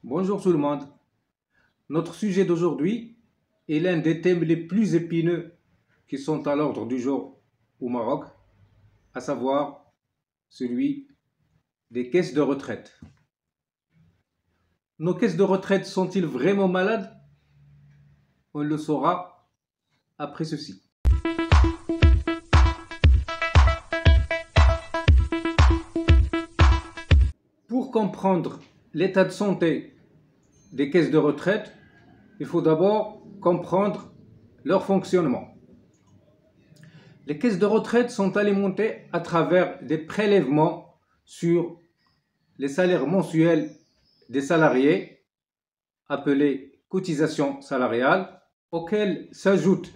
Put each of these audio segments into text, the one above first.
Bonjour tout le monde. Notre sujet d'aujourd'hui est l'un des thèmes les plus épineux qui sont à l'ordre du jour au Maroc, à savoir celui des caisses de retraite. Nos caisses de retraite sont-ils vraiment malades? On le saura après ceci. Pour comprendre l'état de santé des caisses de retraite, il faut d'abord comprendre leur fonctionnement. Les caisses de retraite sont alimentées à travers des prélèvements sur les salaires mensuels des salariés, appelés cotisations salariales, auxquelles s'ajoute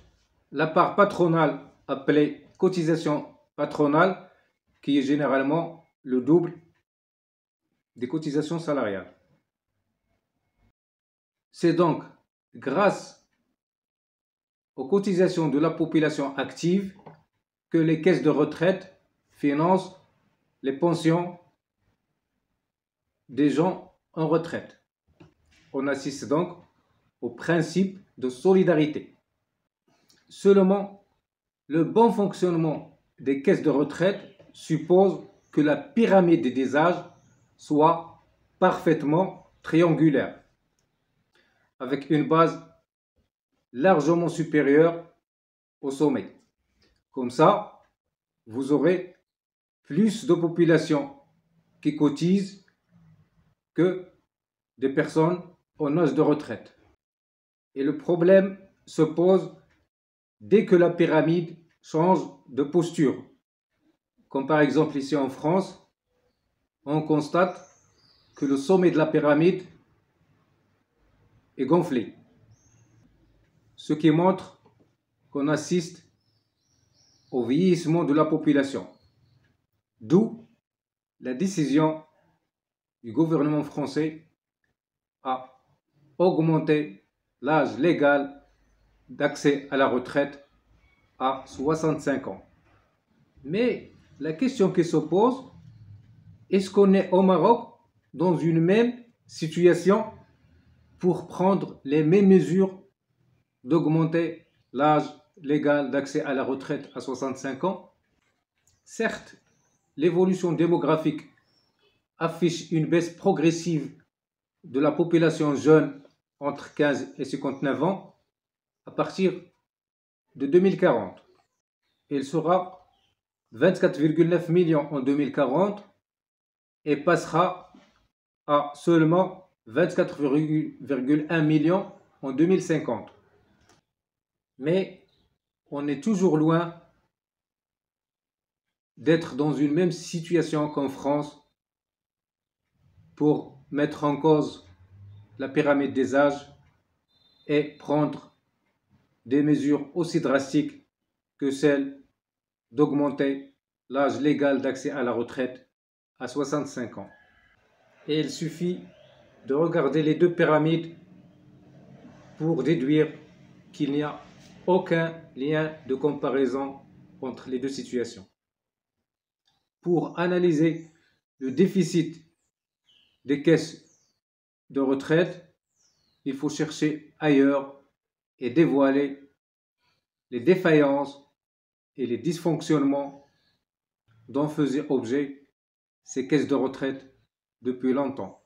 la part patronale appelée cotisation patronale, qui est généralement le double des cotisations salariales. C'est donc grâce aux cotisations de la population active que les caisses de retraite financent les pensions des gens en retraite. On assiste donc au principe de solidarité. Seulement, le bon fonctionnement des caisses de retraite suppose que la pyramide des âges soit parfaitement triangulaire, avec une base largement supérieure au sommet. Comme ça, vous aurez plus de population qui cotise que des personnes en âge de retraite. Et le problème se pose dès que la pyramide change de posture. Comme par exemple ici en France, on constate que le sommet de la pyramide est gonflé, ce qui montre qu'on assiste au vieillissement de la population. D'où la décision du gouvernement français à augmenter l'âge légal d'accès à la retraite à 65 ans. Mais la question qui se pose, est-ce qu'on est au Maroc dans une même situation pour prendre les mêmes mesures d'augmenter l'âge légal d'accès à la retraite à 65 ans? Certes, l'évolution démographique affiche une baisse progressive de la population jeune entre 15 et 59 ans à partir de 2040. Il sera 24,9 millions en 2040 et passera à seulement 24,1 millions en 2050. Mais on est toujours loin d'être dans une même situation qu'en France pour mettre en cause la pyramide des âges et prendre des mesures aussi drastiques que celle d'augmenter l'âge légal d'accès à la retraite à 65 ans. Et il suffit de regarder les deux pyramides pour déduire qu'il n'y a aucun lien de comparaison entre les deux situations. Pour analyser le déficit des caisses de retraite, il faut chercher ailleurs et dévoiler les défaillances et les dysfonctionnements dont faisaient objet ces caisses de retraite depuis longtemps.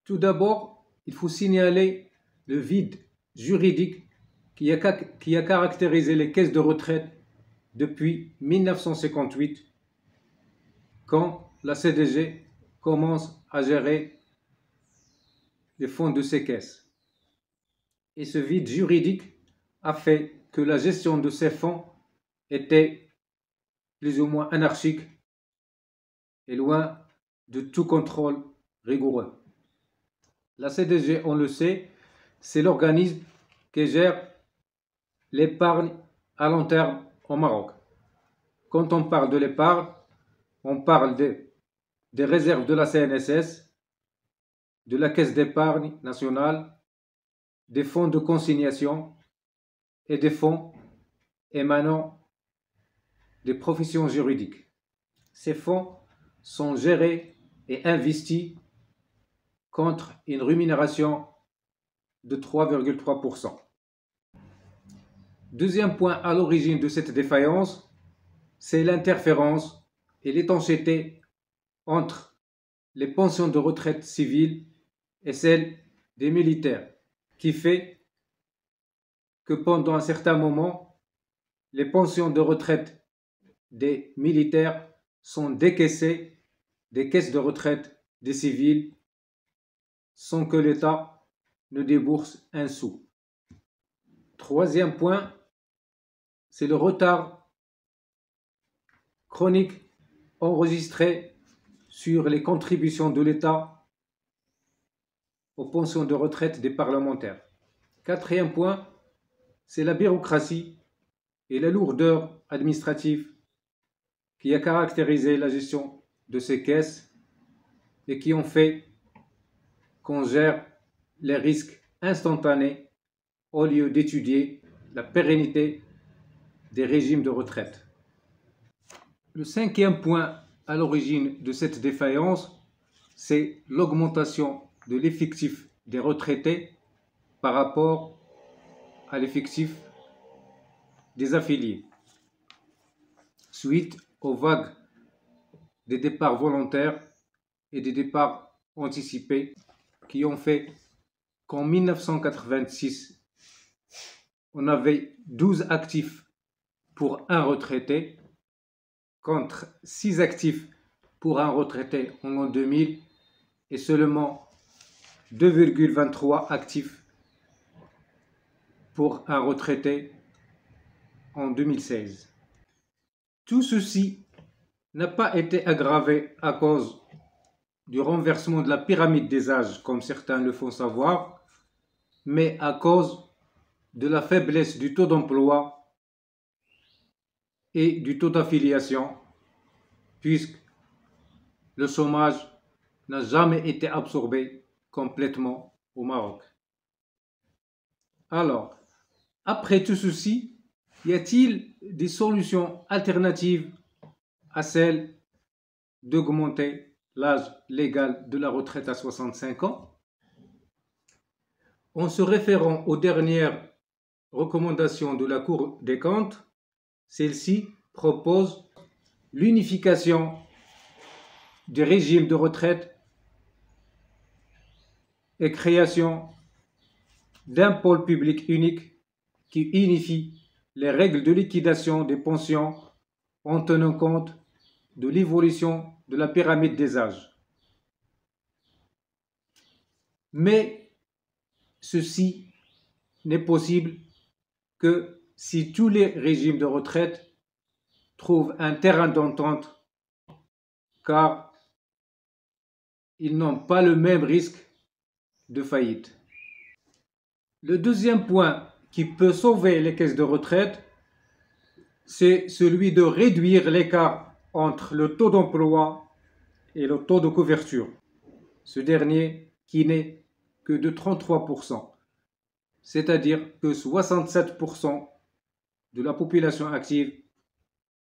Tout d'abord, il faut signaler le vide juridique qui a caractérisé les caisses de retraite depuis 1958, quand la CDG commence à gérer les fonds de ces caisses. Et ce vide juridique a fait que la gestion de ces fonds était plus ou moins anarchique et loin de tout contrôle rigoureux. La CDG, on le sait, c'est l'organisme qui gère l'épargne à long terme au Maroc. Quand on parle de l'épargne, on parle des réserves de la CNSS, de la Caisse d'épargne nationale, des fonds de consignation et des fonds émanant des professions juridiques. Ces fonds sont gérés et investis contre une rémunération de 3,3%. Deuxième point à l'origine de cette défaillance, c'est l'interférence et l'étanchéité entre les pensions de retraite civiles et celles des militaires, qui fait que pendant un certain moment, les pensions de retraite des militaires sont décaissées des caisses de retraite des civils sans que l'État ne débourse un sou. Troisième point, c'est le retard chronique enregistré sur les contributions de l'État aux pensions de retraite des parlementaires. Quatrième point, c'est la bureaucratie et la lourdeur administrative qui a caractérisé la gestion de ces caisses et qui ont fait qu'on gère les risques instantanés au lieu d'étudier la pérennité des régimes de retraite. Le cinquième point à l'origine de cette défaillance, c'est l'augmentation de l'effectif des retraités par rapport à l'effectif des affiliés, suite aux vagues des départs volontaires et des départs anticipés qui ont fait qu'en 1986, on avait 12 actifs pour un retraité contre 6 actifs pour un retraité en l'an 2000 et seulement 2,23 actifs pour un retraité en 2016. Tout ceci n'a pas été aggravé à cause du renversement de la pyramide des âges, comme certains le font savoir, mais à cause de la faiblesse du taux d'emploi et du taux d'affiliation, puisque le chômage n'a jamais été absorbé complètement au Maroc. Alors, après tout ceci, y a-t-il des solutions alternatives à celle d'augmenter l'âge légal de la retraite à 65 ans? En se référant aux dernières recommandations de la Cour des comptes, celle-ci propose l'unification des régimes de retraite et création d'un pôle public unique qui unifie les règles de liquidation des pensions en tenant compte de l'évolution de la pyramide des âges. Mais ceci n'est possible que si tous les régimes de retraite trouvent un terrain d'entente, car ils n'ont pas le même risque de faillite. Le deuxième point qui peut sauver les caisses de retraite, c'est celui de réduire l'écart entre le taux d'emploi et le taux de couverture. Ce dernier qui n'est que de 33%, c'est-à-dire que 67% de la population active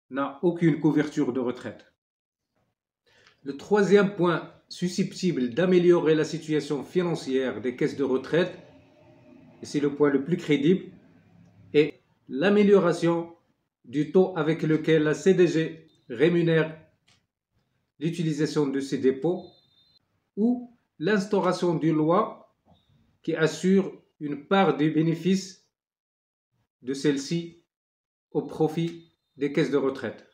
n'a aucune couverture de retraite. Le troisième point susceptible d'améliorer la situation financière des caisses de retraite, et c'est le point le plus crédible, est l'amélioration du taux avec lequel la CDG rémunère l'utilisation de ces dépôts ou l'instauration d'une loi qui assure une part des bénéfices de celle-ci au profit des caisses de retraite.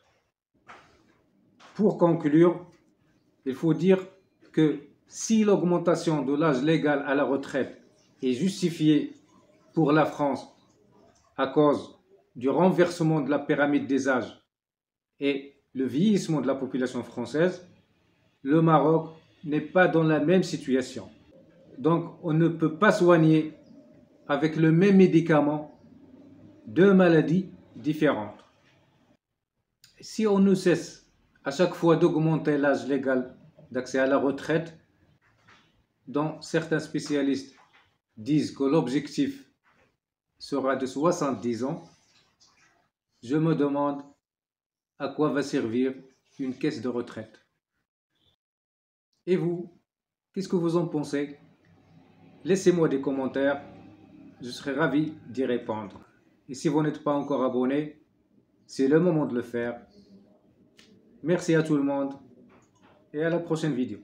Pour conclure, il faut dire que si l'augmentation de l'âge légal à la retraite est justifiée pour la France à cause du renversement de la pyramide des âges et le vieillissement de la population française, le Maroc n'est pas dans la même situation. Donc on ne peut pas soigner avec le même médicament deux maladies différentes. Si on ne cesse à chaque fois d'augmenter l'âge légal d'accès à la retraite, dont certains spécialistes disent que l'objectif sera de 70 ans, je me demande à quoi va servir une caisse de retraite. Et vous, Qu'est-ce que vous en pensez? Laissez-moi des commentaires, je serai ravi d'y répondre. Et si vous n'êtes pas encore abonné, c'est le moment de le faire. Merci à tout le monde et à la prochaine vidéo.